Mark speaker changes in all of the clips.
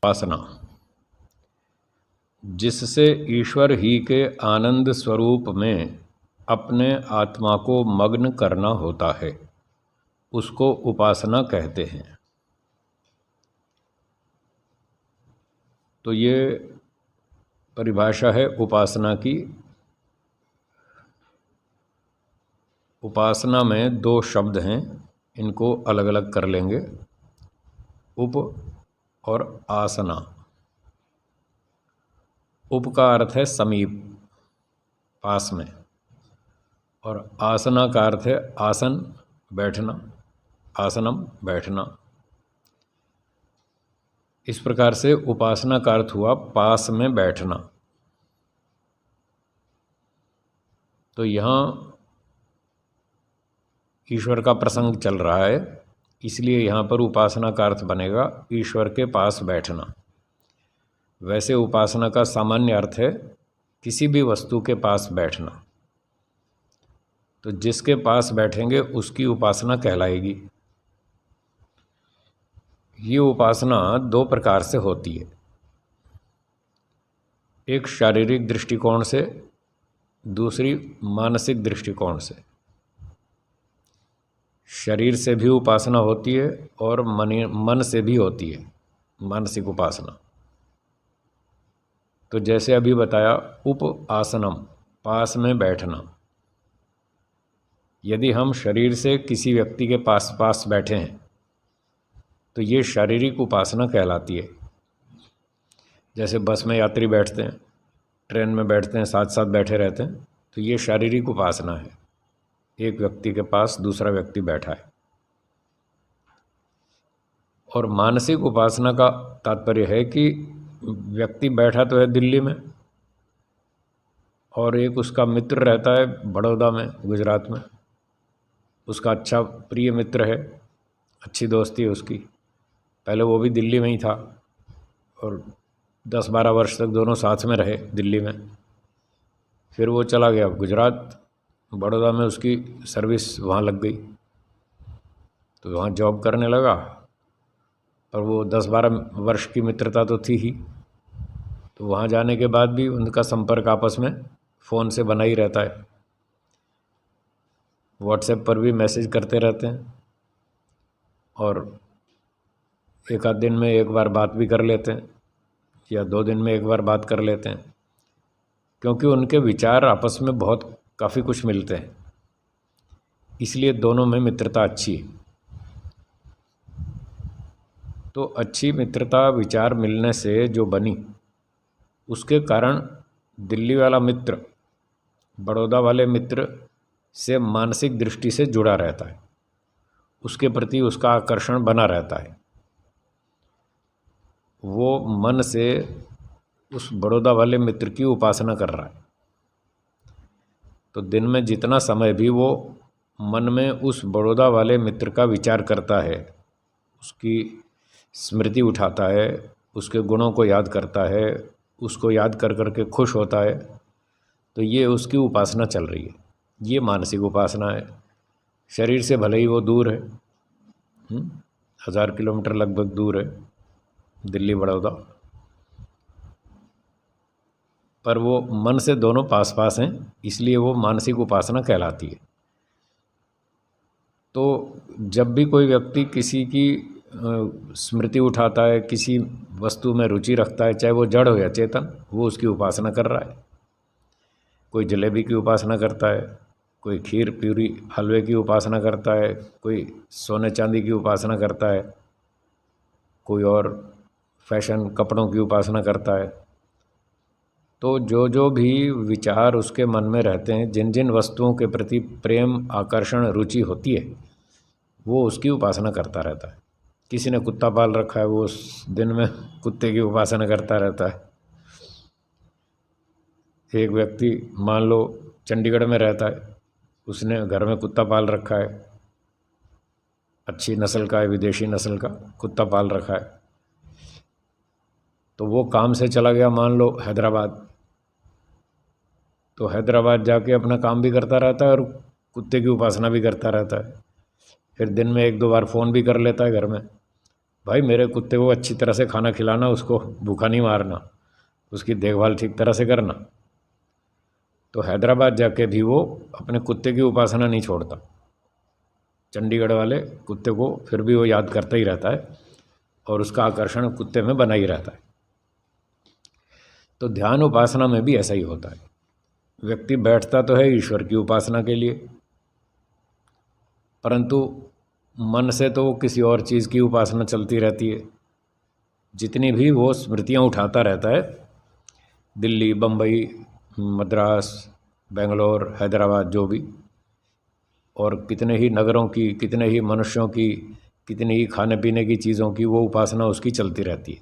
Speaker 1: उपासना, जिससे ईश्वर ही के आनंद स्वरूप में अपने आत्मा को मग्न करना होता है, उसको उपासना कहते हैं। तो ये परिभाषा है उपासना की। उपासना में दो शब्द हैं, इनको अलग अलग कर लेंगे, उप और आसना। उप का अर्थ है समीप, पास में, और आसना का अर्थ है आसन, बैठना, आसनम, बैठना। इस प्रकार से उपासना का अर्थ हुआ पास में बैठना। तो यहाँ ईश्वर का प्रसंग चल रहा है, इसलिए यहाँ पर उपासना का अर्थ बनेगा ईश्वर के पास बैठना। वैसे उपासना का सामान्य अर्थ है किसी भी वस्तु के पास बैठना। तो जिसके पास बैठेंगे उसकी उपासना कहलाएगी। ये उपासना दो प्रकार से होती है, एक शारीरिक दृष्टिकोण से, दूसरी मानसिक दृष्टिकोण से। शरीर से भी उपासना होती है और मन से भी होती है मानसिक उपासना। तो जैसे अभी बताया उप आसनम, पास में बैठना। यदि हम शरीर से किसी व्यक्ति के पास बैठे हैं तो ये शारीरिक उपासना कहलाती है। जैसे बस में यात्री बैठते हैं, ट्रेन में बैठते हैं, साथ साथ बैठे रहते हैं, तो ये शारीरिक उपासना है, एक व्यक्ति के पास दूसरा व्यक्ति बैठा है। और मानसिक उपासना का तात्पर्य है कि व्यक्ति बैठा तो है दिल्ली में और एक उसका मित्र रहता है बड़ौदा में, गुजरात में। उसका अच्छा प्रिय मित्र है, अच्छी दोस्ती है उसकी, पहले वो भी दिल्ली में ही था और 10-12 वर्ष तक दोनों साथ में रहे दिल्ली में। फिर वो चला गया गुजरात, बड़ौदा में उसकी सर्विस वहाँ लग गई, तो वहाँ जॉब करने लगा। और वो 10-12 वर्ष की मित्रता तो थी ही, तो वहाँ जाने के बाद भी उनका संपर्क आपस में फ़ोन से बना ही रहता है, व्हाट्सएप पर भी मैसेज करते रहते हैं और एक आध दिन में एक बार बात भी कर लेते हैं या 2 दिन में एक बार बात कर लेते हैं, क्योंकि उनके विचार आपस में बहुत काफ़ी कुछ मिलते हैं, इसलिए दोनों में मित्रता अच्छी है। तो अच्छी मित्रता विचार मिलने से जो बनी, उसके कारण दिल्ली वाला मित्र बड़ौदा वाले मित्र से मानसिक दृष्टि से जुड़ा रहता है, उसके प्रति उसका आकर्षण बना रहता है। वो मन से उस बड़ौदा वाले मित्र की उपासना कर रहा है। तो दिन में जितना समय भी वो मन में उस बड़ौदा वाले मित्र का विचार करता है, उसकी स्मृति उठाता है, उसके गुणों को याद करता है, उसको याद कर कर के खुश होता है, तो ये उसकी उपासना चल रही है। ये मानसिक उपासना है। शरीर से भले ही वो दूर है, 1000 किलोमीटर लगभग दूर है दिल्ली बड़ौदा, पर वो मन से दोनों पास पास हैं, इसलिए वो मानसिक उपासना कहलाती है। तो जब भी कोई व्यक्ति किसी की स्मृति उठाता है, किसी वस्तु में रुचि रखता है, चाहे वो जड़ हो या चेतन, वो उसकी उपासना कर रहा है। कोई जलेबी की उपासना करता है, कोई खीर पूरी हलवे की उपासना करता है, कोई सोने चांदी की उपासना करता है, कोई और फैशन कपड़ों की उपासना करता है। तो जो जो भी विचार उसके मन में रहते हैं, जिन जिन वस्तुओं के प्रति प्रेम, आकर्षण, रुचि होती है, वो उसकी उपासना करता रहता है। किसी ने कुत्ता पाल रखा है, वो उस दिन में कुत्ते की उपासना करता रहता है। एक व्यक्ति मान लो चंडीगढ़ में रहता है, उसने घर में कुत्ता पाल रखा है, अच्छी नस्ल का है, विदेशी नस्ल का कुत्ता पाल रखा है। तो वो काम से चला गया मान लो हैदराबाद, तो हैदराबाद जाके अपना काम भी करता रहता है और कुत्ते की उपासना भी करता रहता है। फिर दिन में 1-2 बार फ़ोन भी कर लेता है घर में, भाई मेरे कुत्ते को अच्छी तरह से खाना खिलाना, उसको भूखा नहीं मारना, उसकी देखभाल ठीक तरह से करना। तो हैदराबाद जाके भी वो अपने कुत्ते की उपासना नहीं छोड़ता। चंडीगढ़ वाले कुत्ते को फिर भी वो याद करता ही रहता है और उसका आकर्षण कुत्ते में बना ही रहता है। तो ध्यान उपासना में भी ऐसा ही होता है। व्यक्ति बैठता तो है ईश्वर की उपासना के लिए, परंतु मन से तो किसी और चीज़ की उपासना चलती रहती है। जितनी भी वो स्मृतियाँ उठाता रहता है, दिल्ली, बम्बई, मद्रास, बेंगलोर, हैदराबाद, जो भी, और कितने ही नगरों की, कितने ही मनुष्यों की, कितनी ही खाने पीने की चीज़ों की वो उपासना उसकी चलती रहती है।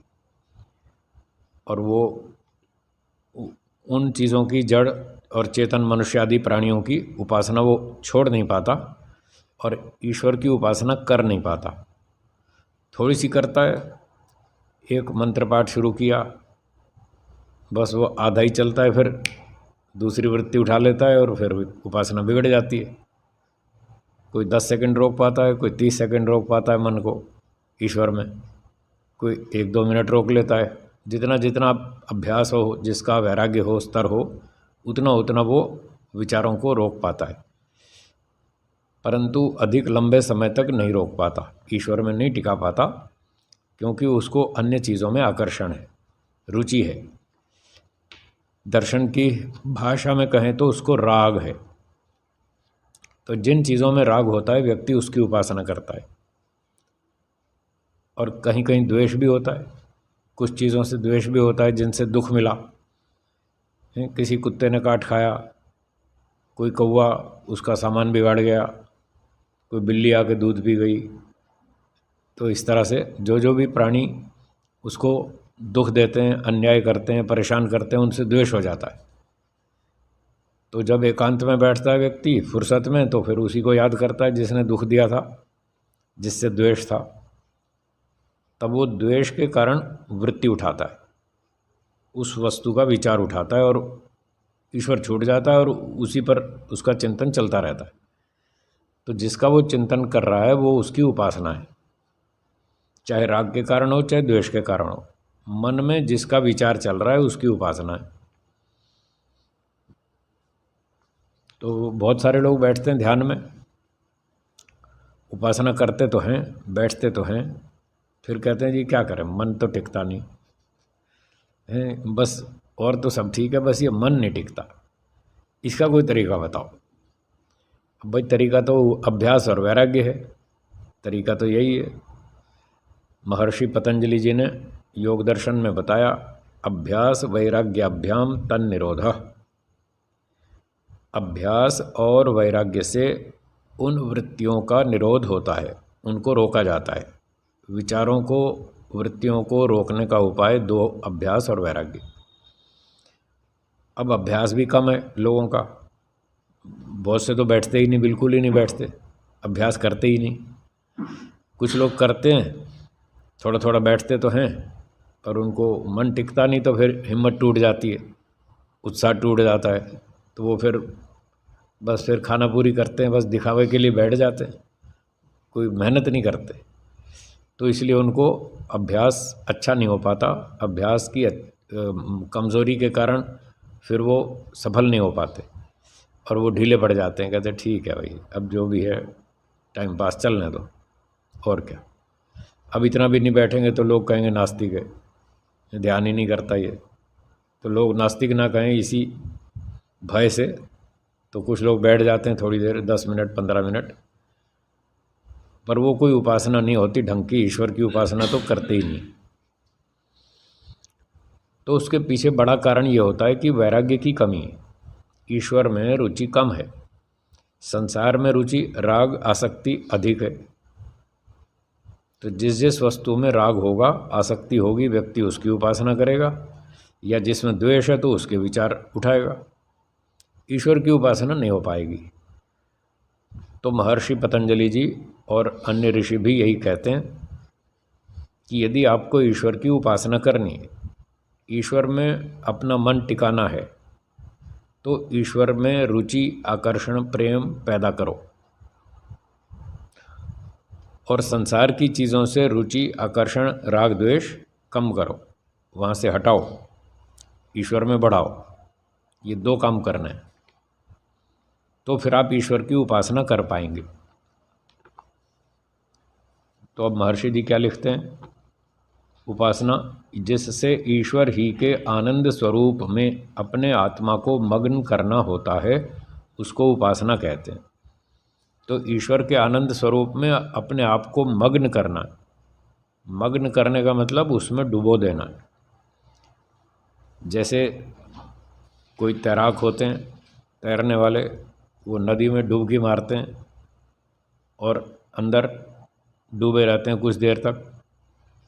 Speaker 1: और वो उन चीज़ों की जड़ और चेतन मनुष्य आदि प्राणियों की उपासना वो छोड़ नहीं पाता और ईश्वर की उपासना कर नहीं पाता। थोड़ी सी करता है, एक मंत्र पाठ शुरू किया, बस वो आधा ही चलता है, फिर दूसरी वृत्ति उठा लेता है और फिर उपासना बिगड़ जाती है। कोई 10 सेकंड रोक पाता है, कोई 30 सेकंड रोक पाता है मन को ईश्वर में, कोई 1-2 मिनट रोक लेता है। जितना जितना अभ्यास हो, जिसका वैराग्य हो, स्तर हो, उतना उतना वो विचारों को रोक पाता है, परंतु अधिक लंबे समय तक नहीं रोक पाता, ईश्वर में नहीं टिका पाता, क्योंकि उसको अन्य चीज़ों में आकर्षण है, रुचि है। दर्शन की भाषा में कहें तो उसको राग है। तो जिन चीज़ों में राग होता है व्यक्ति उसकी उपासना करता है। और कहीं कहीं द्वेष भी होता है, कुछ चीज़ों से द्वेष भी होता है जिनसे दुख मिला। किसी कुत्ते ने काट खाया, कोई कौवा उसका सामान बिगाड़ गया, कोई बिल्ली आके दूध पी गई। तो इस तरह से जो जो भी प्राणी उसको दुख देते हैं, अन्याय करते हैं, परेशान करते हैं, उनसे द्वेष हो जाता है। तो जब एकांत में बैठता है व्यक्ति फुर्सत में, तो फिर उसी को याद करता है जिसने दुख दिया था, जिससे द्वेष था। तब वो द्वेष के कारण वृत्ति उठाता है, उस वस्तु का विचार उठाता है और ईश्वर छूट जाता है और उसी पर उसका चिंतन चलता रहता है। तो जिसका वो चिंतन कर रहा है वो उसकी उपासना है, चाहे राग के कारण हो चाहे द्वेष के कारण हो। मन में जिसका विचार चल रहा है उसकी उपासना है। तो बहुत सारे लोग बैठते हैं ध्यान में, उपासना करते तो हैं, बैठते तो हैं, फिर कहते हैं जी क्या करें, मन तो टिकता नहीं है, बस और तो सब ठीक है, बस ये मन नहीं टिकता। इसका कोई तरीका बताओ। भाई तरीका तो अभ्यास और वैराग्य है, तरीका तो यही है। महर्षि पतंजलि जी ने योग दर्शन में बताया, अभ्यास वैराग्याभ्याम तन निरोध। अभ्यास और वैराग्य से उन वृत्तियों का निरोध होता है, उनको रोका जाता है। विचारों को, वृत्तियों को रोकने का उपाय दो, अभ्यास और वैराग्य। अब अभ्यास भी कम है लोगों का, बहुत से तो बैठते ही नहीं, बिल्कुल ही नहीं बैठते, अभ्यास करते ही नहीं। कुछ लोग करते हैं, थोड़ा थोड़ा बैठते तो हैं, पर उनको मन टिकता नहीं, तो फिर हिम्मत टूट जाती है, उत्साह टूट जाता है। तो वो फिर खाना पूरी करते हैं, बस दिखावे के लिए बैठ जाते हैं, कोई मेहनत नहीं करते। तो इसलिए उनको अभ्यास अच्छा नहीं हो पाता। अभ्यास की कमज़ोरी के कारण फिर वो सफल नहीं हो पाते और वो ढीले पड़ जाते हैं। कहते हैं ठीक है भाई, अब जो भी है टाइम पास चलने दो, और क्या। अब इतना भी नहीं बैठेंगे तो लोग कहेंगे नास्तिक है, ध्यान ही नहीं करता ये। तो लोग नास्तिक ना कहें इसी भय से, तो कुछ लोग बैठ जाते हैं थोड़ी देर, 10 मिनट 15 मिनट, पर वो कोई उपासना नहीं होती ढंग की, ईश्वर की उपासना तो करते ही नहीं। तो उसके पीछे बड़ा कारण ये होता है कि वैराग्य की कमी है, ईश्वर में रुचि कम है, संसार में रुचि, राग, आसक्ति अधिक है। तो जिस जिस वस्तु में राग होगा, आसक्ति होगी, व्यक्ति उसकी उपासना करेगा, या जिसमें द्वेष है तो उसके विचार उठाएगा, ईश्वर की उपासना नहीं हो पाएगी। तो महर्षि पतंजलि जी और अन्य ऋषि भी यही कहते हैं कि यदि आपको ईश्वर की उपासना करनी है, ईश्वर में अपना मन टिकाना है, तो ईश्वर में रुचि, आकर्षण, प्रेम पैदा करो। और संसार की चीज़ों से रुचि, आकर्षण, राग द्वेष कम करो, वहाँ से हटाओ, ईश्वर में बढ़ाओ। ये 2 काम करना है, तो फिर आप ईश्वर की उपासना कर पाएंगे। तो अब महर्षि जी क्या लिखते हैं? उपासना जिससे ईश्वर ही के आनंद स्वरूप में अपने आत्मा को मग्न करना होता है, उसको उपासना कहते हैं। तो ईश्वर के आनंद स्वरूप में अपने आप को मग्न करना, मग्न करने का मतलब उसमें डुबो देना। जैसे कोई तैराक होते हैं, तैरने वाले, वो नदी में डुबकी मारते हैं और अंदर डूबे रहते हैं कुछ देर तक,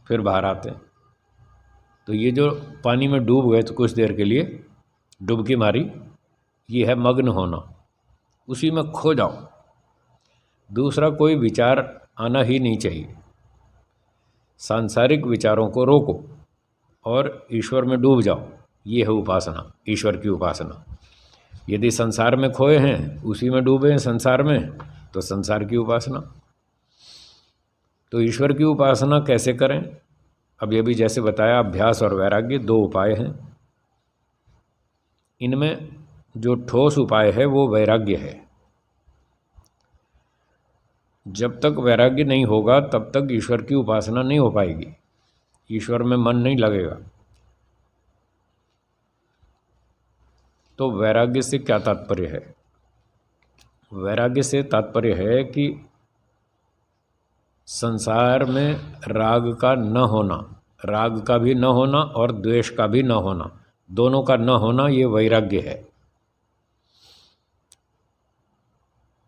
Speaker 1: फिर बाहर आते हैं। तो ये जो पानी में डूब गए तो कुछ देर के लिए डुबकी मारी, ये है मग्न होना, उसी में खो जाओ। दूसरा कोई विचार आना ही नहीं चाहिए, सांसारिक विचारों को रोको और ईश्वर में डूब जाओ। ये है उपासना, ईश्वर की उपासना। यदि संसार में खोए हैं, उसी में डूबे हैं संसार में, तो संसार की उपासना। तो ईश्वर की उपासना कैसे करें? अब ये भी जैसे बताया, अभ्यास और वैराग्य 2 उपाय हैं। इनमें जो ठोस उपाय है वो वैराग्य है। जब तक वैराग्य नहीं होगा तब तक ईश्वर की उपासना नहीं हो पाएगी, ईश्वर में मन नहीं लगेगा। तो वैराग्य से क्या तात्पर्य है? वैराग्य से तात्पर्य है कि संसार में राग का न होना, राग का भी न होना और द्वेष का भी न होना, दोनों का न होना, ये वैराग्य है।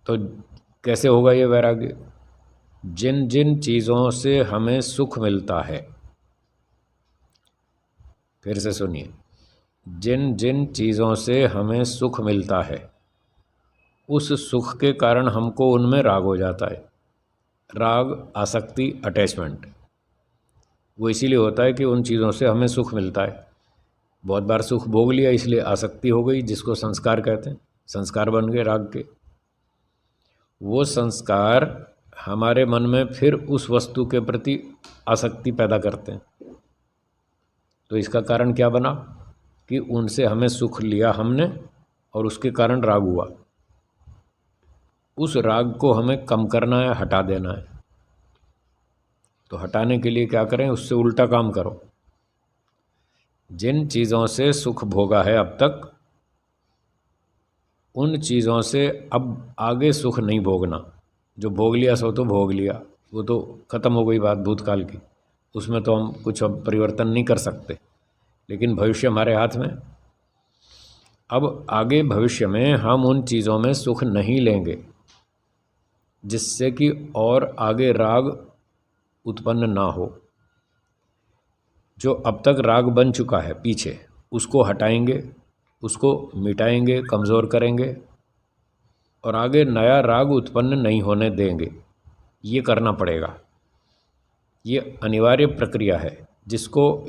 Speaker 1: तो कैसे होगा ये वैराग्य? जिन जिन चीज़ों से हमें सुख मिलता है, फिर से सुनिए, जिन जिन चीज़ों से हमें सुख मिलता है, उस सुख के कारण हमको उनमें राग हो जाता है। राग, आसक्ति, अटैचमेंट, वो इसीलिए होता है कि उन चीज़ों से हमें सुख मिलता है। बहुत बार सुख भोग लिया, इसलिए आसक्ति हो गई, जिसको संस्कार कहते हैं। संस्कार बन गए राग के। वो संस्कार हमारे मन में फिर उस वस्तु के प्रति आसक्ति पैदा करते हैं। तो इसका कारण क्या बना कि उनसे हमें सुख लिया हमने और उसके कारण राग हुआ। उस राग को हमें कम करना है, हटा देना है। तो हटाने के लिए क्या करें? उससे उल्टा काम करो। जिन चीज़ों से सुख भोगा है अब तक, उन चीज़ों से अब आगे सुख नहीं भोगना। जो भोग लिया सो तो भोग लिया, वो तो ख़त्म हो गई बात भूतकाल की, उसमें तो हम कुछ अब परिवर्तन नहीं कर सकते। लेकिन भविष्य हमारे हाथ में। अब आगे भविष्य में हम उन चीज़ों में सुख नहीं लेंगे जिससे कि और आगे राग उत्पन्न ना हो। जो अब तक राग बन चुका है पीछे, उसको हटाएंगे, उसको मिटाएंगे, कमज़ोर करेंगे और आगे नया राग उत्पन्न नहीं होने देंगे। ये करना पड़ेगा। ये अनिवार्य प्रक्रिया है। जिसको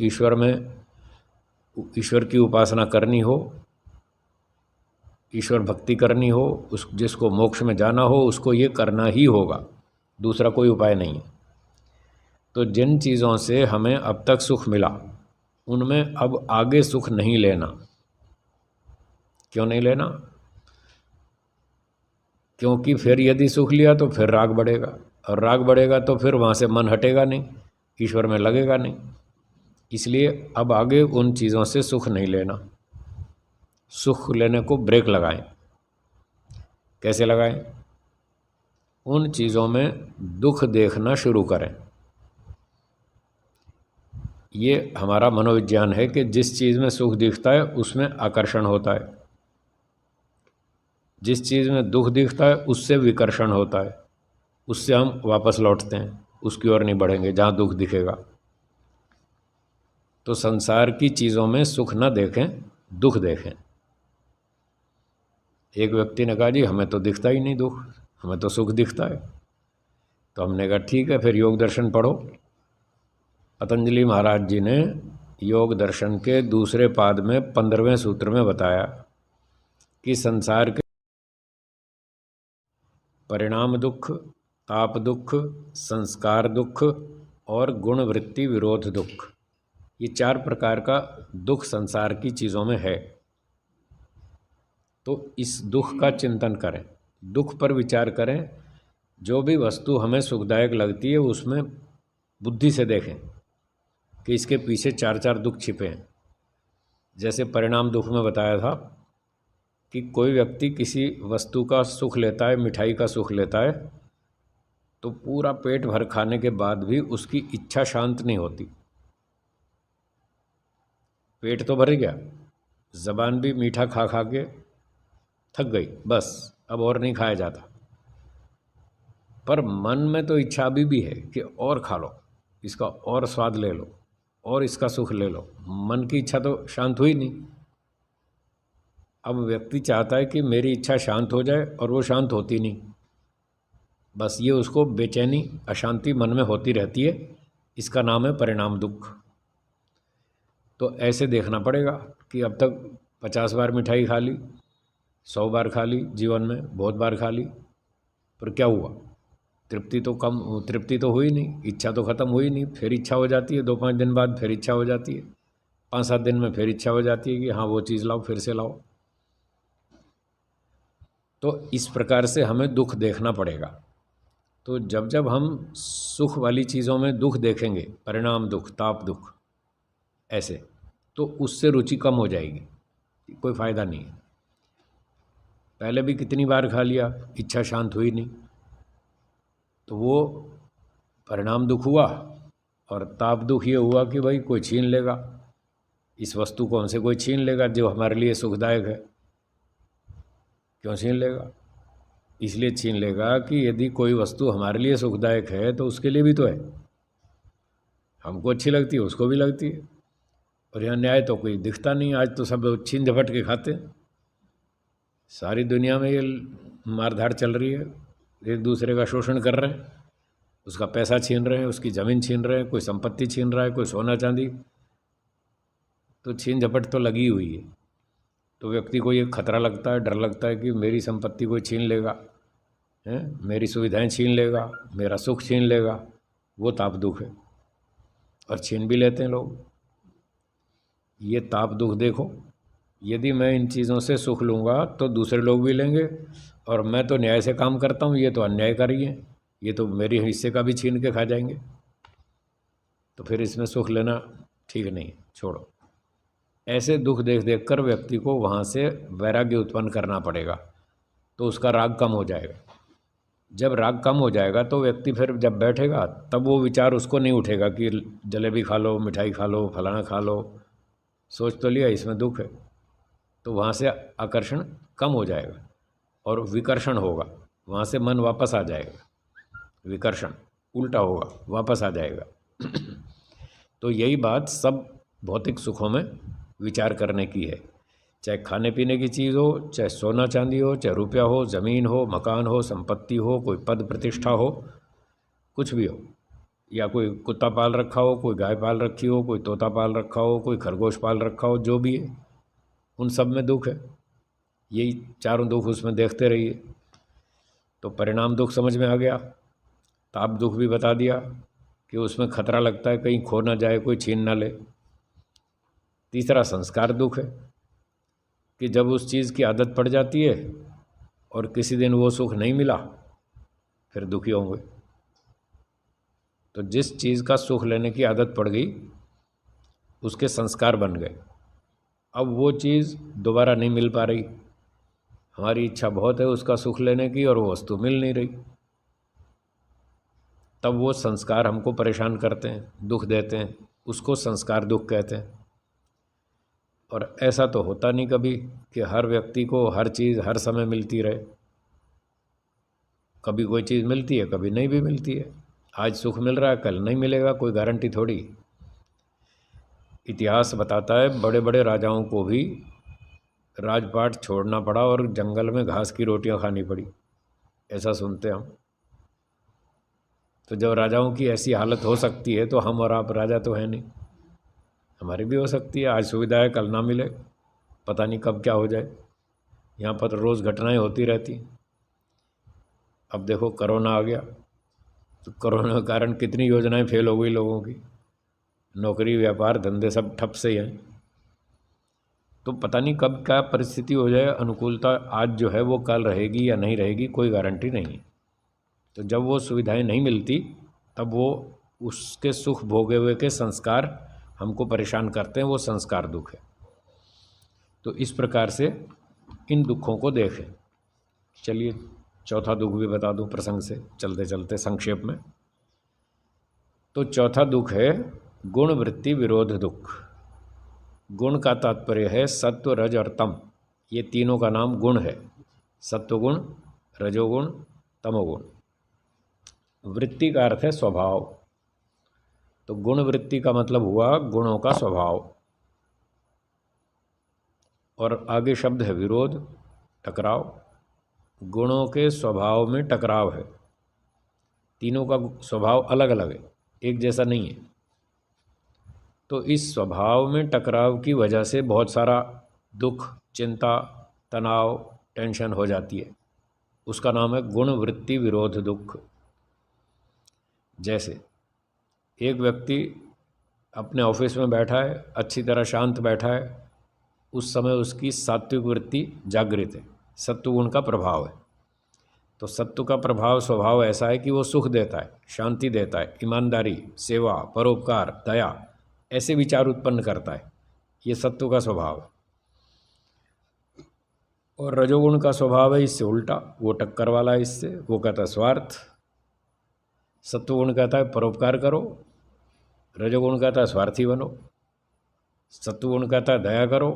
Speaker 1: ईश्वर की उपासना करनी हो, ईश्वर भक्ति करनी हो, जिसको मोक्ष में जाना हो, उसको ये करना ही होगा, दूसरा कोई उपाय नहीं है। तो जिन चीज़ों से हमें अब तक सुख मिला, उनमें अब आगे सुख नहीं लेना। क्यों नहीं लेना? क्योंकि फिर यदि सुख लिया तो फिर राग बढ़ेगा, और राग बढ़ेगा तो फिर वहाँ से मन हटेगा नहीं, ईश्वर में लगेगा नहीं। इसलिए अब आगे उन चीज़ों से सुख नहीं लेना। सुख लेने को ब्रेक लगाएं। कैसे लगाएं? उन चीज़ों में दुख देखना शुरू करें। ये हमारा मनोविज्ञान है कि जिस चीज़ में सुख दिखता है उसमें आकर्षण होता है, जिस चीज़ में दुख दिखता है उससे विकर्षण होता है, उससे हम वापस लौटते हैं, उसकी ओर नहीं बढ़ेंगे जहाँ दुख दिखेगा। तो संसार की चीज़ों में सुख न देखें, दुख देखें। एक व्यक्ति ने कहा, जी हमें तो दिखता ही नहीं दुख, हमें तो सुख दिखता है। तो हमने कहा ठीक है, फिर योग दर्शन पढ़ो। पतंजलि महाराज जी ने योग दर्शन के दूसरे पाद में 15वें सूत्र में बताया कि संसार के परिणाम दुख, ताप दुख, संस्कार दुख और गुण वृत्ति विरोध दुख। ये 4 प्रकार का दुख संसार की चीज़ों में है। तो इस दुख का चिंतन करें, दुख पर विचार करें। जो भी वस्तु हमें सुखदायक लगती है उसमें बुद्धि से देखें कि इसके पीछे 4 दुख छिपे हैं। जैसे परिणाम दुख में बताया था कि कोई व्यक्ति किसी वस्तु का सुख लेता है, मिठाई का सुख लेता है, तो पूरा पेट भर खाने के बाद भी उसकी इच्छा शांत नहीं होती। पेट तो भर गया, ज़बान भी मीठा खा खा के थक गई, बस अब और नहीं खाया जाता, पर मन में तो इच्छा अभी भी है कि और खा लो, इसका और स्वाद ले लो, और इसका सुख ले लो। मन की इच्छा तो शांत हुई नहीं। अब व्यक्ति चाहता है कि मेरी इच्छा शांत हो जाए, और वो शांत होती नहीं। बस ये उसको बेचैनी, अशांति मन में होती रहती है। इसका नाम है परिणाम दुख। तो ऐसे देखना पड़ेगा कि अब तक 50 बार मिठाई खा ली, 100 बार खा ली, जीवन में बहुत बार खा ली, पर क्या हुआ? तृप्ति तो हुई नहीं, इच्छा तो ख़त्म हुई नहीं। फिर इच्छा हो जाती है 2-5 दिन बाद, फिर इच्छा हो जाती है 5-7 दिन में, फिर इच्छा हो जाती है कि हाँ वो चीज़ लाओ, फिर से लाओ। तो इस प्रकार से हमें दुख देखना पड़ेगा। तो जब जब हम सुख वाली चीज़ों में दुख देखेंगे, परिणाम दुख, ताप दुख, ऐसे, तो उससे रुचि कम हो जाएगी, कोई फ़ायदा नहीं है। पहले भी कितनी बार खा लिया, इच्छा शांत हुई नहीं, तो वो परिणाम दुख हुआ। और ताप दुख ये हुआ कि भाई कोई छीन लेगा, इस वस्तु को हमसे कोई छीन लेगा जो हमारे लिए सुखदायक है। क्यों छीन लेगा? इसलिए छीन लेगा कि यदि कोई वस्तु हमारे लिए सुखदायक है तो उसके लिए भी तो है। हमको अच्छी लगती है, उसको भी लगती है। और यहाँ न्याय तो कोई दिखता नहीं। आज तो सब छीन झपट के खाते हैं। सारी दुनिया में ये मारधाड़ चल रही है, एक दूसरे का शोषण कर रहे हैं, उसका पैसा छीन रहे हैं, उसकी ज़मीन छीन रहे हैं, कोई संपत्ति छीन रहा है, कोई सोना चांदी। तो छीन झपट तो लगी हुई है। तो व्यक्ति को ये खतरा लगता है, डर लगता है कि मेरी संपत्ति कोई छीन लेगा, हैं, मेरी सुविधाएं छीन लेगा, मेरा सुख छीन लेगा। वो ताप दुख है, और छीन भी लेते हैं लोग। ये ताप दुख देखो, यदि मैं इन चीज़ों से सुख लूँगा तो दूसरे लोग भी लेंगे, और मैं तो न्याय से काम करता हूँ, ये तो अन्यायकारी है, ये तो मेरे हिस्से का भी छीन के खा जाएंगे। तो फिर इसमें सुख लेना ठीक नहीं, छोड़ो। ऐसे दुख देख देख कर व्यक्ति को वहाँ से वैराग्य उत्पन्न करना पड़ेगा, तो उसका राग कम हो जाएगा। जब राग कम हो जाएगा तो व्यक्ति फिर जब बैठेगा तब वो विचार उसको नहीं उठेगा कि जलेबी खा लो, मिठाई खा लो, फलाना खा लो। सोच तो लिया इसमें दुख है, तो वहाँ से आकर्षण कम हो जाएगा और विकर्षण होगा। वहाँ से मन वापस आ जाएगा, विकर्षण उल्टा होगा, वापस आ जाएगा। तो यही बात सब भौतिक सुखों में विचार करने की है। चाहे खाने पीने की चीज़ हो, चाहे सोना चांदी हो, चाहे रुपया हो, ज़मीन हो, मकान हो, संपत्ति हो, कोई पद प्रतिष्ठा हो, कुछ भी हो, या कोई कुत्ता पाल रखा हो, कोई गाय पाल रखी हो, कोई तोता पाल रखा हो, कोई खरगोश पाल रखा हो, जो भी है उन सब में दुख है। यही चारों दुख उसमें देखते रहिए। तो परिणाम दुख समझ में आ गया। ताप दुख भी बता दिया कि उसमें खतरा लगता है कहीं खो ना जाए, कोई छीन ना ले। तीसरा संस्कार दुख है कि जब उस चीज़ की आदत पड़ जाती है और किसी दिन वो सुख नहीं मिला, फिर दुखी होंगे। तो जिस चीज़ का सुख लेने की आदत पड़ गई उसके संस्कार बन गए। अब वो चीज़ दोबारा नहीं मिल पा रही, हमारी इच्छा बहुत है उसका सुख लेने की और वो वस्तु मिल नहीं रही, तब वो संस्कार हमको परेशान करते हैं, दुख देते हैं, उसको संस्कार दुख कहते हैं। और ऐसा तो होता नहीं कभी कि हर व्यक्ति को हर चीज़ हर समय मिलती रहे। कभी कोई चीज़ मिलती है, कभी नहीं भी मिलती है। आज सुख मिल रहा है, कल नहीं मिलेगा, कोई गारंटी थोड़ी। इतिहास बताता है बड़े बड़े राजाओं को भी राजपाट छोड़ना पड़ा और जंगल में घास की रोटियां खानी पड़ी, ऐसा सुनते हम। तो जब राजाओं की ऐसी हालत हो सकती है तो हम और आप राजा तो हैं नहीं, हमारी भी हो सकती है। आज सुविधा है, कल ना मिले, पता नहीं कब क्या हो जाए। यहाँ पर रोज़ घटनाएं होती रहती। अब देखो कोरोना आ गया, तो कोरोना के कारण कितनी योजनाएं फेल हो गई लोगों की, नौकरी व्यापार धंधे सब ठप से ही हैं। तो पता नहीं कब क्या परिस्थिति हो जाए, अनुकूलता आज जो है वो कल रहेगी या नहीं रहेगी, कोई गारंटी नहीं है। तो जब वो सुविधाएं नहीं मिलती तब वो उसके सुख भोगे हुए के संस्कार हमको परेशान करते हैं, वो संस्कार दुख है। तो इस प्रकार से इन दुखों को देखें। चलिए चौथा दुख भी बता दूं प्रसंग से चलते चलते संक्षेप में। तो चौथा दुख है गुण वृत्ति विरोध दुख। गुण का तात्पर्य है सत्व रज और तम, ये तीनों का नाम गुण है, सत्वगुण, रजोगुण, तमोगुण। वृत्ति का अर्थ है स्वभाव। तो गुण वृत्ति का मतलब हुआ गुणों का स्वभाव, और आगे शब्द है विरोध, टकराव। गुणों के स्वभाव में टकराव है, तीनों का स्वभाव अलग अलग है, एक जैसा नहीं है। तो इस स्वभाव में टकराव की वजह से बहुत सारा दुख, चिंता, तनाव, टेंशन हो जाती है, उसका नाम है गुण वृत्ति विरोध दुख। जैसे एक व्यक्ति अपने ऑफिस में बैठा है, अच्छी तरह शांत बैठा है, उस समय उसकी सात्विक वृत्ति जागृत है, सत्वगुण का प्रभाव है। तो सत्व का प्रभाव स्वभाव ऐसा है कि वो सुख देता है, शांति देता है, ईमानदारी, सेवा, परोपकार, दया, ऐसे विचार उत्पन्न करता है, ये सत्व का स्वभाव है। और रजोगुण का स्वभाव है इससे उल्टा, वो टक्कर वाला है इससे, वो कहता है स्वार्थ। सत्वगुण कहता है परोपकार करो, रजोगुण कहता है स्वार्थी बनो। सत्वगुण कहता है दया करो,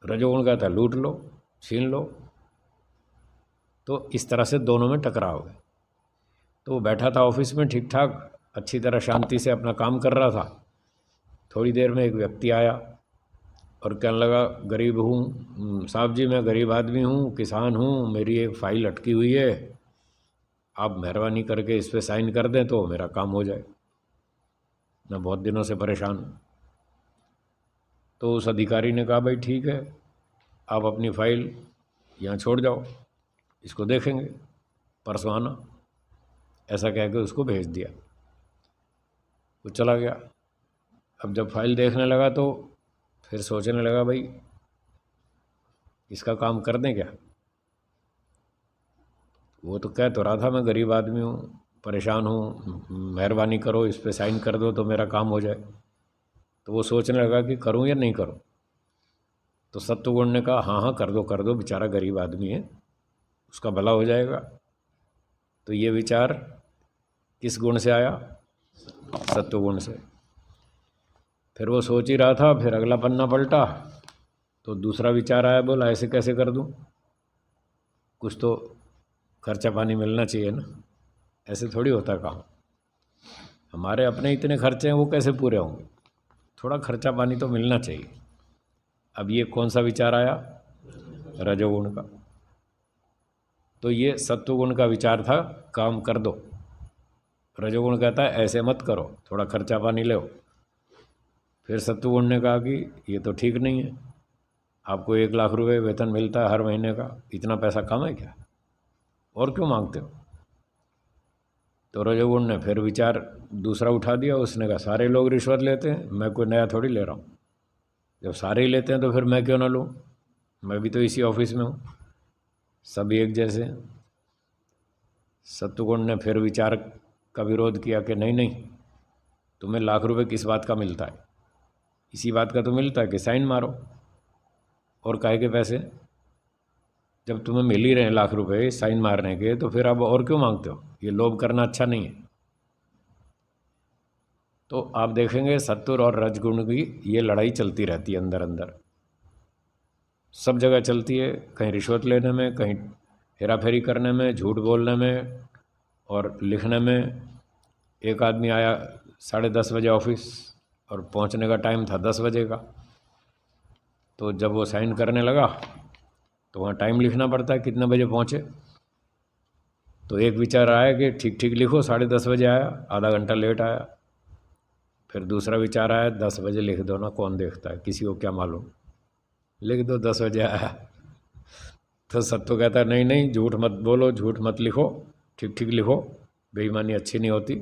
Speaker 1: रजोगुण कहता है लूट लो, छीन लो। तो इस तरह से दोनों में टकराव है। तो वो बैठा था ऑफिस में ठीक ठाक, अच्छी तरह शांति से अपना काम कर रहा था। थोड़ी देर में एक व्यक्ति आया और कहने लगा, गरीब हूँ साहब जी, मैं गरीब आदमी हूँ, किसान हूँ, मेरी एक फ़ाइल अटकी हुई है, आप मेहरबानी करके इस पर साइन कर दें तो मेरा काम हो जाए, मैं बहुत दिनों से परेशान हूँ। तो उस अधिकारी ने कहा, भाई ठीक है, आप अपनी फ़ाइल यहाँ छोड़ जाओ, इसको देखेंगे, परसों आना, ऐसा कह के उसको भेज दिया। वो चला गया। अब जब फाइल देखने लगा तो फिर सोचने लगा, भाई इसका काम कर दें क्या। वो तो कह तो रहा था मैं गरीब आदमी हूँ, परेशान हूँ, मेहरबानी करो इस पे साइन कर दो तो मेरा काम हो जाए। तो वो सोचने लगा कि करूँ या नहीं करूँ। तो सत्वगुण ने कहा, हाँ हाँ कर दो, बेचारा गरीब आदमी है, उसका भला हो जाएगा। तो ये विचार किस गुण से आया? सत्वगुण से। फिर वो सोच ही रहा था, फिर अगला पन्ना पलटा तो दूसरा विचार आया, बोला ऐसे कैसे कर दूं, कुछ तो खर्चा पानी मिलना चाहिए ना, ऐसे थोड़ी होता काम, हमारे अपने इतने खर्चे हैं वो कैसे पूरे होंगे, थोड़ा खर्चा पानी तो मिलना चाहिए। अब ये कौन सा विचार आया? रजोगुण का। तो ये सत्वगुण का विचार था, काम कर दो। रजोगुण कहता है ऐसे मत करो, थोड़ा खर्चा पानी लो। फिर सत्वगुण ने कहा कि ये तो ठीक नहीं है, आपको 1 लाख रुपए वेतन मिलता है हर महीने का, इतना पैसा कम है क्या, और क्यों मांगते हो। तो रजोगुण ने फिर विचार दूसरा उठा दिया, उसने कहा सारे लोग रिश्वत लेते हैं, मैं कोई नया थोड़ी ले रहा हूँ, जब सारे ही लेते हैं तो फिर मैं क्यों ना लूँ, मैं भी तो इसी ऑफिस में हूँ, सभी एक जैसे हैं। सत्वगुण ने फिर विचार का विरोध किया कि नहीं नहीं, तुम्हें 1 लाख रुपए किस बात का मिलता है, इसी बात का तो मिलता है कि साइन मारो, और काहे के पैसे, जब तुम्हें मिल ही रहे हैं 1 लाख रुपए साइन मारने के, तो फिर अब और क्यों मांगते हो, ये लोभ करना अच्छा नहीं है। तो आप देखेंगे सत्वर और रजगुण की ये लड़ाई चलती रहती है अंदर अंदर, सब जगह चलती है, कहीं रिश्वत लेने में, कहीं हेरा फेरी करने में, झूठ बोलने में और लिखने में। एक आदमी आया 10:30 बजे ऑफिस और पहुंचने का टाइम था 10 बजे का, तो जब वो साइन करने लगा तो वहाँ टाइम लिखना पड़ता है कितने बजे पहुँचे। तो एक विचार आया कि ठीक ठीक लिखो, 10:30 बजे आया, आधा घंटा लेट आया। फिर दूसरा विचार आया, 10 बजे लिख दो ना, कौन देखता है, किसी को क्या मालूम, लिख दो 10 बजे आया। तो सत्व कहता है नहीं नहीं, झूठ मत बोलो, झूठ मत लिखो, ठीक ठीक लिखो, बेईमानी अच्छी नहीं होती।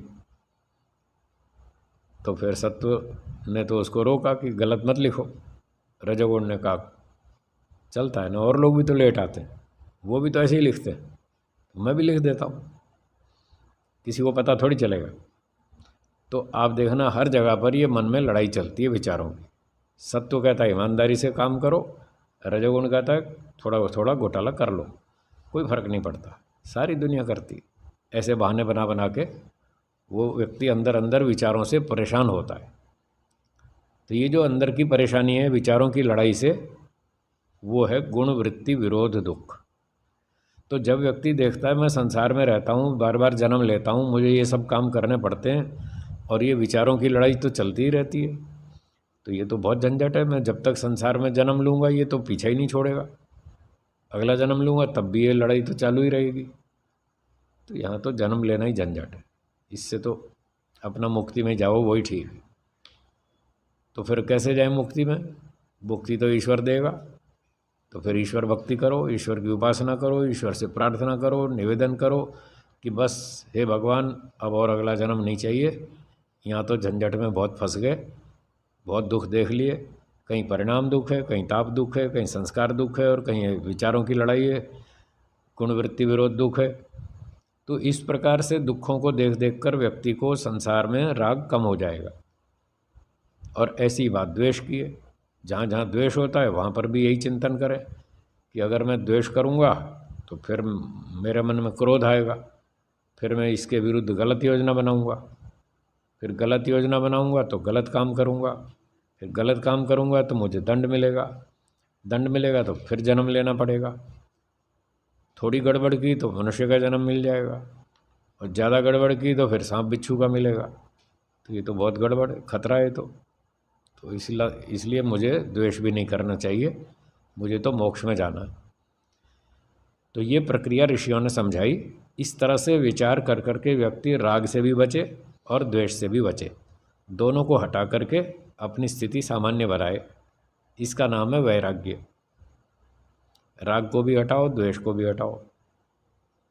Speaker 1: तो फिर सत्व ने तो उसको रोका कि गलत मत लिखो। रजोगुण ने कहा चलता है ना, और लोग भी तो लेट आते हैं, वो भी तो ऐसे ही लिखते हैं, तो मैं भी लिख देता हूँ, किसी को पता थोड़ी चलेगा। तो आप देखना हर जगह पर ये मन में लड़ाई चलती है विचारों की। सत्व कहता है ईमानदारी से काम करो, रजोगुण कहता है थोड़ा थोड़ा घोटाला कर लो, कोई फर्क नहीं पड़ता, सारी दुनिया करती। ऐसे बहाने बना बना के वो व्यक्ति अंदर अंदर विचारों से परेशान होता है। तो ये जो अंदर की परेशानी है विचारों की लड़ाई से, वो है गुण वृत्ति विरोध दुख। तो जब व्यक्ति देखता है मैं संसार में रहता हूँ, बार बार जन्म लेता हूँ, मुझे ये सब काम करने पड़ते हैं और ये विचारों की लड़ाई तो चलती ही रहती है, तो ये तो बहुत झंझट है। मैं जब तक संसार में जन्म लूँगा ये तो पीछा ही नहीं छोड़ेगा, अगला जन्म लूँगा तब भी ये लड़ाई तो चालू ही रहेगी। तो यहाँ तो जन्म लेना ही झंझट है, इससे तो अपना मुक्ति में जाओ वही ठीक है। तो फिर कैसे जाए मुक्ति में? मुक्ति तो ईश्वर देगा, तो फिर ईश्वर भक्ति करो, ईश्वर की उपासना करो, ईश्वर से प्रार्थना करो, निवेदन करो कि बस हे भगवान अब और अगला जन्म नहीं चाहिए, यहाँ तो झंझट में बहुत फंस गए, बहुत दुख देख लिए, कहीं परिणाम दुख है, कहीं ताप दुख है, कहीं संस्कार दुख है और कहीं विचारों की लड़ाई है, गुण वृत्ति विरोध दुख है। तो इस प्रकार से दुखों को देख देख कर व्यक्ति को संसार में राग कम हो जाएगा। और ऐसी बात द्वेष की है, जहाँ जहाँ द्वेष होता है वहाँ पर भी यही चिंतन करें कि अगर मैं द्वेष करूँगा तो फिर मेरे मन में क्रोध आएगा, फिर मैं इसके विरुद्ध गलत योजना बनाऊँगा, फिर गलत योजना बनाऊँगा तो गलत काम करूँगा, फिर गलत काम करूँगा तो मुझे दंड मिलेगा, दंड मिलेगा तो फिर जन्म लेना पड़ेगा, थोड़ी गड़बड़ की तो मनुष्य का जन्म मिल जाएगा और ज़्यादा गड़बड़ की तो फिर सांप बिच्छू का मिलेगा। तो ये तो बहुत गड़बड़ है, खतरा है। तो इसलिए मुझे द्वेष भी नहीं करना चाहिए, मुझे तो मोक्ष में जाना है। तो ये प्रक्रिया ऋषियों ने समझाई। इस तरह से विचार कर करके व्यक्ति राग से भी बचे और द्वेष से भी बचे, दोनों को हटा करके अपनी स्थिति सामान्य बनाए। इसका नाम है वैराग्य। राग को भी हटाओ, द्वेष को भी हटाओ।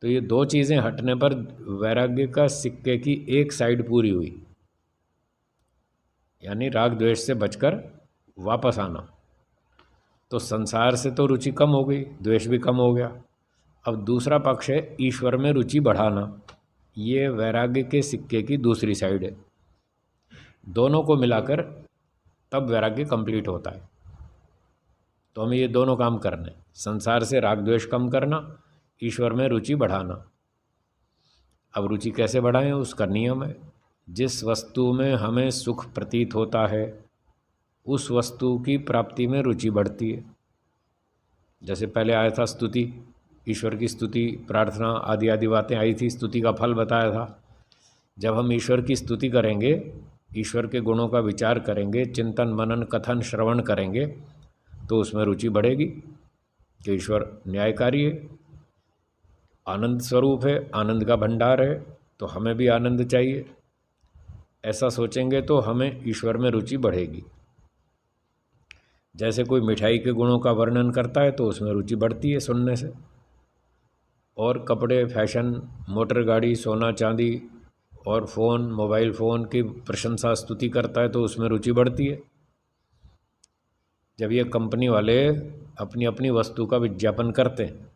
Speaker 1: तो ये दो चीज़ें हटने पर वैराग्य का सिक्के की एक साइड पूरी हुई, यानी राग द्वेष से बचकर वापस आना। तो संसार से तो रुचि कम हो गई, द्वेष भी कम हो गया। अब दूसरा पक्ष है ईश्वर में रुचि बढ़ाना, ये वैराग्य के सिक्के की दूसरी साइड है। दोनों को मिलाकर तब वैराग्य कंप्लीट होता है। तो हमें ये दोनों काम करने, संसार से राग द्वेष कम करना, ईश्वर में रुचि बढ़ाना। अब रुचि कैसे बढ़ाएं, उसका नियम है, जिस वस्तु में हमें सुख प्रतीत होता है उस वस्तु की प्राप्ति में रुचि बढ़ती है। जैसे पहले आया था स्तुति, ईश्वर की स्तुति, प्रार्थना आदि आदि बातें आई थी, स्तुति का फल बताया था। जब हम ईश्वर की स्तुति करेंगे, ईश्वर के गुणों का विचार करेंगे, चिंतन मनन कथन श्रवण करेंगे, तो उसमें रुचि बढ़ेगी कि ईश्वर न्यायकारी है, आनंद स्वरूप है, आनंद का भंडार है, तो हमें भी आनंद चाहिए। ऐसा सोचेंगे तो हमें ईश्वर में रुचि बढ़ेगी। जैसे कोई मिठाई के गुणों का वर्णन करता है तो उसमें रुचि बढ़ती है सुनने से, और कपड़े, फैशन, मोटर गाड़ी, सोना चांदी और फ़ोन, मोबाइल फ़ोन की प्रशंसा स्तुति करता है तो उसमें रुचि बढ़ती है। जब ये कंपनी वाले अपनी अपनी वस्तु का विज्ञापन करते हैं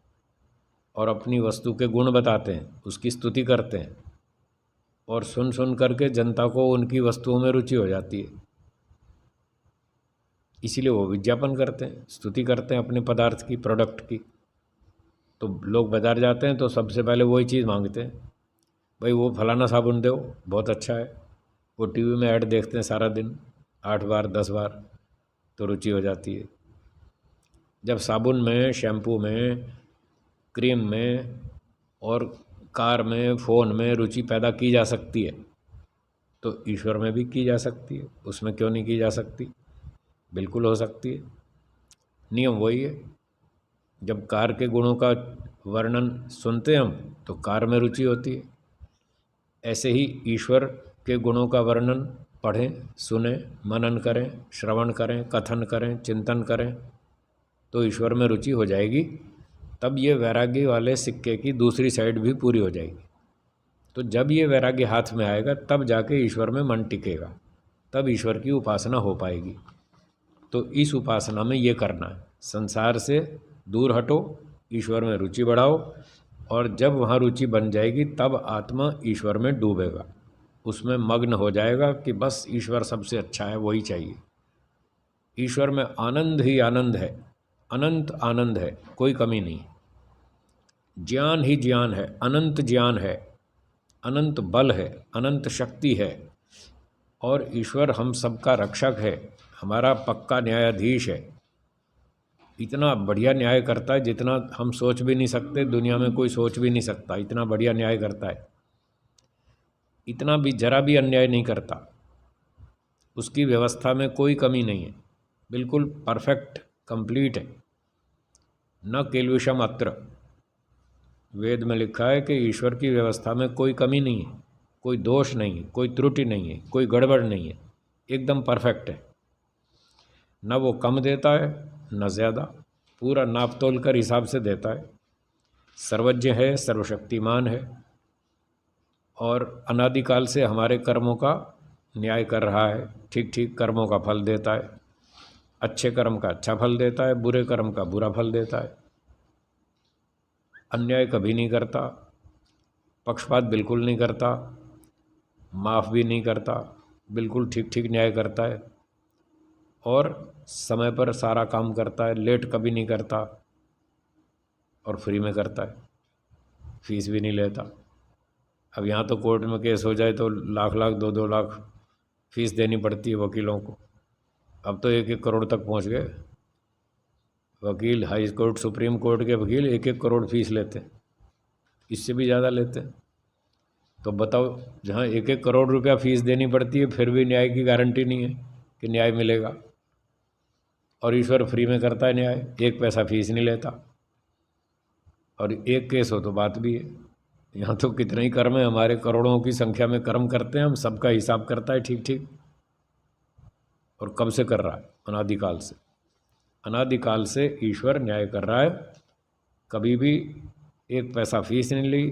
Speaker 1: और अपनी वस्तु के गुण बताते हैं, उसकी स्तुति करते हैं, और सुन सुन करके जनता को उनकी वस्तुओं में रुचि हो जाती है, इसीलिए वो विज्ञापन करते हैं, स्तुति करते हैं अपने पदार्थ की, प्रोडक्ट की। तो लोग बाज़ार जाते हैं तो सबसे पहले वही चीज़ मांगते हैं, भाई वो फलाना साबुन दो, बहुत अच्छा है। वो टीवी में ऐड देखते हैं सारा दिन 8 बार 10 बार, तो रुचि हो जाती है। जब साबुन में, शैम्पू में, क्रीम में और कार में, फ़ोन में रुचि पैदा की जा सकती है तो ईश्वर में भी की जा सकती है, उसमें क्यों नहीं की जा सकती? बिल्कुल हो सकती है। नियम वही है, जब कार के गुणों का वर्णन सुनते हम तो कार में रुचि होती है, ऐसे ही ईश्वर के गुणों का वर्णन पढ़ें, सुने, मनन करें, श्रवण करें, कथन करें, चिंतन करें, तो ईश्वर में रुचि हो जाएगी। तब ये वैराग्य वाले सिक्के की दूसरी साइड भी पूरी हो जाएगी। तो तो जब ये वैराग्य हाथ में आएगा तब जाके ईश्वर में मन टिकेगा, तब ईश्वर की उपासना हो पाएगी। तो इस उपासना में ये करना है, संसार से दूर हटो, ईश्वर में रुचि बढ़ाओ, और जब वहाँ रुचि बन जाएगी तब आत्मा ईश्वर में डूबेगा, उसमें मग्न हो जाएगा कि बस ईश्वर सबसे अच्छा है, वही चाहिए। ईश्वर में आनंद ही आनंद है, अनंत आनंद है, कोई कमी नहीं। ज्ञान ही ज्ञान है, अनंत ज्ञान है, अनंत बल है, अनंत शक्ति है, और ईश्वर हम सबका रक्षक है, हमारा पक्का न्यायाधीश है। इतना बढ़िया न्याय करता है जितना हम सोच भी नहीं सकते, दुनिया में कोई सोच भी नहीं सकता, इतना बढ़िया न्याय करता है। इतना भी जरा भी अन्याय नहीं करता, उसकी व्यवस्था में कोई कमी नहीं है, बिल्कुल परफेक्ट कंप्लीट है। न केल्विषम अत्र, वेद में लिखा है कि ईश्वर की व्यवस्था में कोई कमी नहीं है, कोई दोष नहीं है, कोई त्रुटि नहीं है, कोई गड़बड़ नहीं है, एकदम परफेक्ट है। न वो कम देता है न ज़्यादा, पूरा नाप तोल कर हिसाब से देता है। सर्वज्ञ है, सर्वशक्तिमान है, और अनादिकाल से हमारे कर्मों का न्याय कर रहा है, ठीक ठीक कर्मों का फल देता है। अच्छे कर्म का अच्छा फल देता है, बुरे कर्म का बुरा फल देता है। अन्याय कभी नहीं करता, पक्षपात बिल्कुल नहीं करता, माफ़ भी नहीं करता, बिल्कुल ठीक ठीक न्याय करता है, और समय पर सारा काम करता है, लेट कभी नहीं करता, और फ्री में करता है, फीस भी नहीं लेता। अब यहाँ तो कोर्ट में केस हो जाए तो लाख लाख 2-2 लाख फीस देनी पड़ती है वकीलों को। अब तो 1-1 करोड़ तक पहुँच गए वकील, हाई कोर्ट सुप्रीम कोर्ट के वकील 1-1 करोड़ फीस लेते हैं, इससे भी ज़्यादा लेते हैं। तो बताओ, जहाँ 1-1 करोड़ रुपया फीस देनी पड़ती है फिर भी न्याय की गारंटी नहीं है कि न्याय मिलेगा, और ईश्वर फ्री में करता है न्याय, 1 पैसा फीस नहीं लेता, और 1 केस हो तो बात भी है। यहाँ तो कितने ही कर्म है, हमारे करोड़ों की संख्या में कर्म करते हैं हम, सबका हिसाब करता है ठीक ठीक। और कब से कर रहा है? अनादिकाल से। अनादिकाल से ईश्वर न्याय कर रहा है, कभी भी 1 पैसा फीस नहीं ली,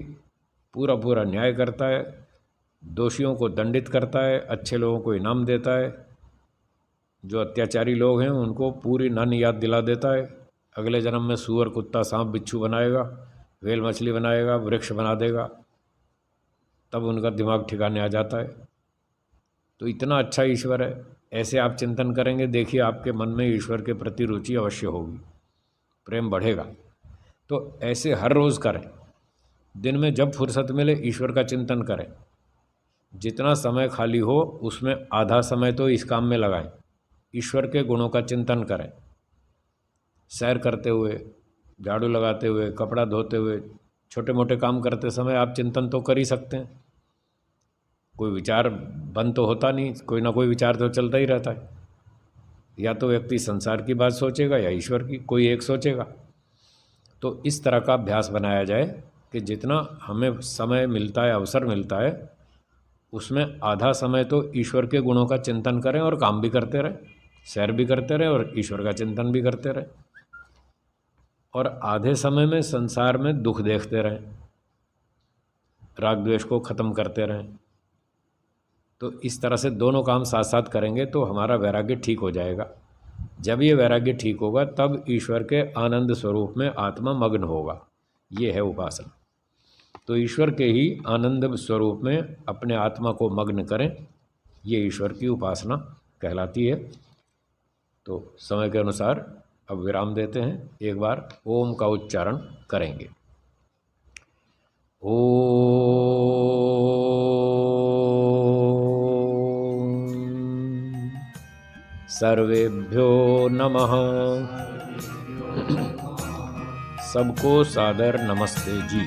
Speaker 1: पूरा पूरा न्याय करता है, दोषियों को दंडित करता है, अच्छे लोगों को इनाम देता है, जो अत्याचारी लोग हैं उनको पूरी नन याद दिला देता है। अगले जन्म में सूअर, कुत्ता, सांप, बिच्छू बनाएगा, व्हेल मछली बनाएगा, वृक्ष बना देगा, तब उनका दिमाग ठिकाने आ जाता है। तो इतना अच्छा ईश्वर है, ऐसे आप चिंतन करेंगे, देखिए आपके मन में ईश्वर के प्रति रुचि अवश्य होगी, प्रेम बढ़ेगा। तो ऐसे हर रोज़ करें, दिन में जब फुर्सत मिले ईश्वर का चिंतन करें, जितना समय खाली हो उसमें आधा समय तो इस काम में लगाएं, ईश्वर के गुणों का चिंतन करें। सैर करते हुए, झाड़ू लगाते हुए, कपड़ा धोते हुए, छोटे मोटे काम करते समय आप चिंतन तो कर ही सकते हैं। कोई विचार बंद तो होता नहीं, कोई ना कोई विचार तो चलता ही रहता है, या तो व्यक्ति संसार की बात सोचेगा या ईश्वर की, कोई एक सोचेगा। तो इस तरह का अभ्यास बनाया जाए कि जितना हमें समय मिलता है, अवसर मिलता है, उसमें आधा समय तो ईश्वर के गुणों का चिंतन करें और काम भी करते रहें, सैर भी करते रहें और ईश्वर का चिंतन भी करते रहें, और आधे समय में संसार में दुख देखते रहें, राग द्वेष को ख़त्म करते रहें। तो इस तरह से दोनों काम साथ साथ करेंगे तो हमारा वैराग्य ठीक हो जाएगा। जब ये वैराग्य ठीक होगा तब ईश्वर के आनंद स्वरूप में आत्मा मग्न होगा। ये है उपासना। तो ईश्वर के ही आनंद स्वरूप में अपने आत्मा को मग्न करें, ये ईश्वर की उपासना कहलाती है। तो समय के अनुसार अब विराम देते हैं, एक बार ओम का उच्चारण करेंगे। ओम सर्वेभ्यो नमः। सबको सादर नमस्ते जी।